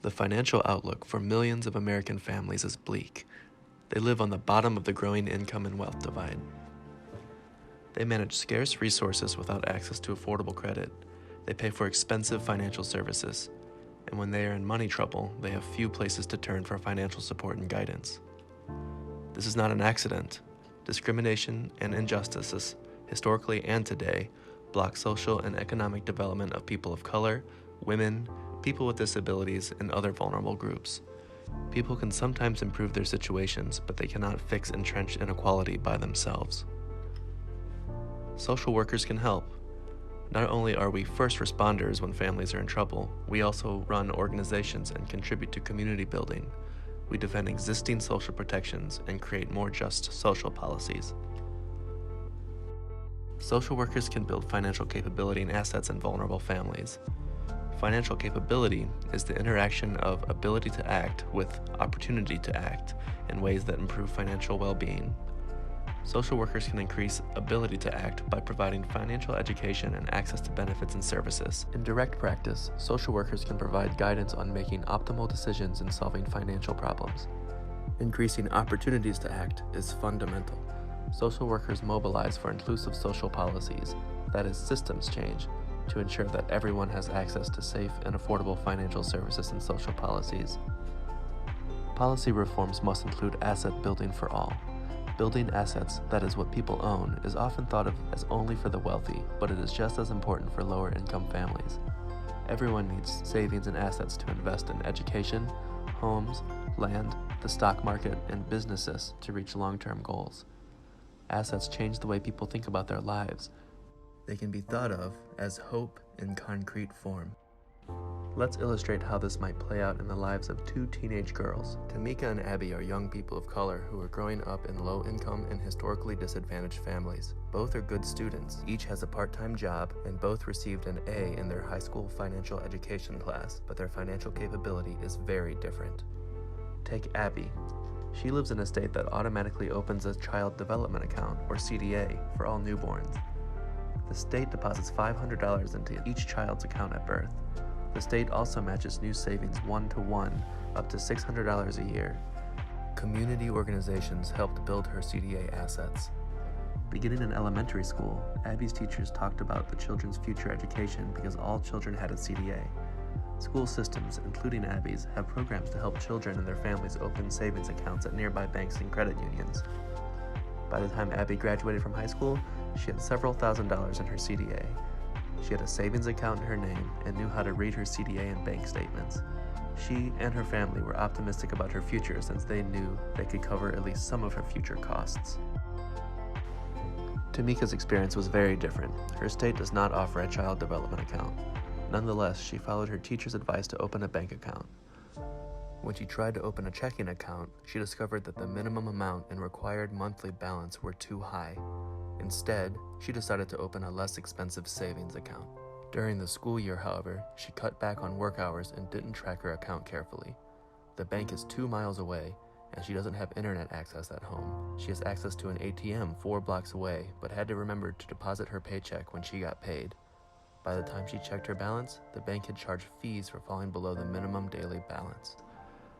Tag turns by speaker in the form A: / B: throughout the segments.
A: The financial outlook for millions of American families is bleak. They live on the bottom of the growing income and wealth divide. They manage scarce resources without access to affordable credit. They pay for expensive financial services. And when they are in money trouble, they have few places to turn for financial support and guidance. This is not an accident. Discrimination and injustices, historically and today, block social and economic development of people of color, women, people with disabilities, and other vulnerable groups. People can sometimes improve their situations, but they cannot fix entrenched inequality by themselves. Social workers can help. Not only are we first responders when families are in trouble, we also run organizations and contribute to community building. We defend existing social protections and create more just social policies. Social workers can build financial capability and assets in vulnerable families. Financial capability is the interaction of ability to act with opportunity to act in ways that improve financial well-being. Social workers can increase ability to act by providing financial education and access to benefits and services. In direct practice, social workers can provide guidance on making optimal decisions and solving financial problems. Increasing opportunities to act is fundamental. Social workers mobilize for inclusive social policies, that is, systems change, to ensure that everyone has access to safe and affordable financial services and social policies. Policy reforms must include asset building for all. Building assets, that is what people own, is often thought of as only for the wealthy, but it is just as important for lower-income families. Everyone needs savings and assets to invest in education, homes, land, the stock market, and businesses to reach long-term goals. Assets change the way people think about their lives. They can be thought of as hope in concrete form. Let's illustrate how this might play out in the lives of two teenage girls. Tamika and Abby are young people of color who are growing up in low-income and historically disadvantaged families. Both are good students, each has a part-time job, and both received an A in their high school financial education class, but their financial capability is very different. Take Abby. She lives in a state that automatically opens a child development account, or CDA, for all newborns. The state deposits $500 into each child's account at birth. The state also matches new savings 1-to-1, up to $600 a year. Community organizations helped build her CDA assets. Beginning in elementary school, Abby's teachers talked about the children's future education because all children had a CDA. School systems, including Abby's, have programs to help children and their families open savings accounts at nearby banks and credit unions. By the time Abby graduated from high school, she had several $1,000s in her CDA. She had a savings account in her name and knew how to read her CDA and bank statements. She and her family were optimistic about her future since they knew they could cover at least some of her future costs. Tamika's experience was very different. Her state does not offer a child development account. Nonetheless, she followed her teacher's advice to open a bank account. When she tried to open a checking account, she discovered that the minimum amount and required monthly balance were too high. Instead, she decided to open a less expensive savings account. During the school year, however, she cut back on work hours and didn't track her account carefully. The bank is 2 miles away, and she doesn't have internet access at home. She has access to an ATM 4 blocks away, but had to remember to deposit her paycheck when she got paid. By the time she checked her balance, the bank had charged fees for falling below the minimum daily balance.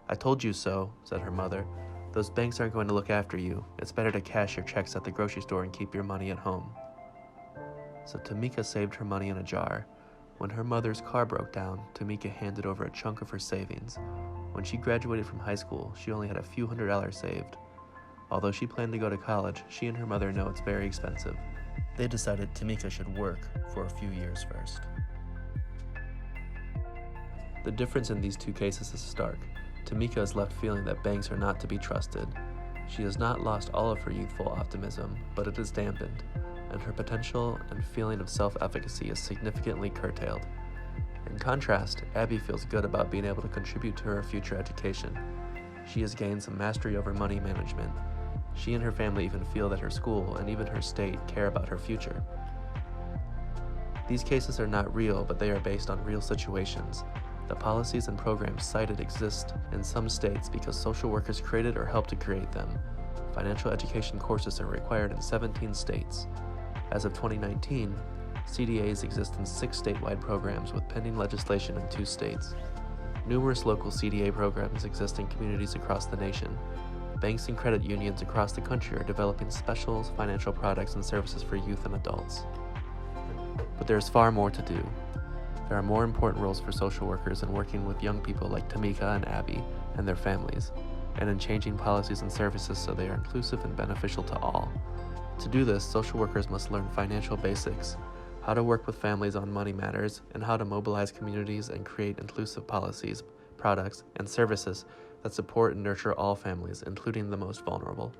A: "I told you so," said her mother. "Those banks aren't going to look after you. It's better to cash your checks at the grocery store and keep your money at home." So Tamika saved her money in a jar. When her mother's car broke down, Tamika handed over a chunk of her savings. When she graduated from high school, she only had a few $100s saved. Although she planned to go to college, she and her mother know it's very expensive. They decided Tamika should work for a few years first. The difference in these two cases is stark. Tamika is left feeling that banks are not to be trusted. She has not lost all of her youthful optimism, but it is dampened, and her potential and feeling of self-efficacy is significantly curtailed. In contrast, Abby feels good about being able to contribute to her future education. She has gained some mastery over money management. She and her family even feel that her school and even her state care about her future. These cases are not real, but they are based on real situations. The policies and programs cited exist in some states because social workers created or helped to create them. Financial education courses are required in 17 states. As of 2019, CDAs exist in 6 statewide programs with pending legislation in 2 states. Numerous local CDA programs exist in communities across the nation. Banks and credit unions across the country are developing special financial products and services for youth and adults. But there's far more to do. There are more important roles for social workers in working with young people like Tamika and Abby and their families, and in changing policies and services so they are inclusive and beneficial to all. To do this, social workers must learn financial basics, how to work with families on money matters, and how to mobilize communities and create inclusive policies, products, and services that support and nurture all families, including the most vulnerable.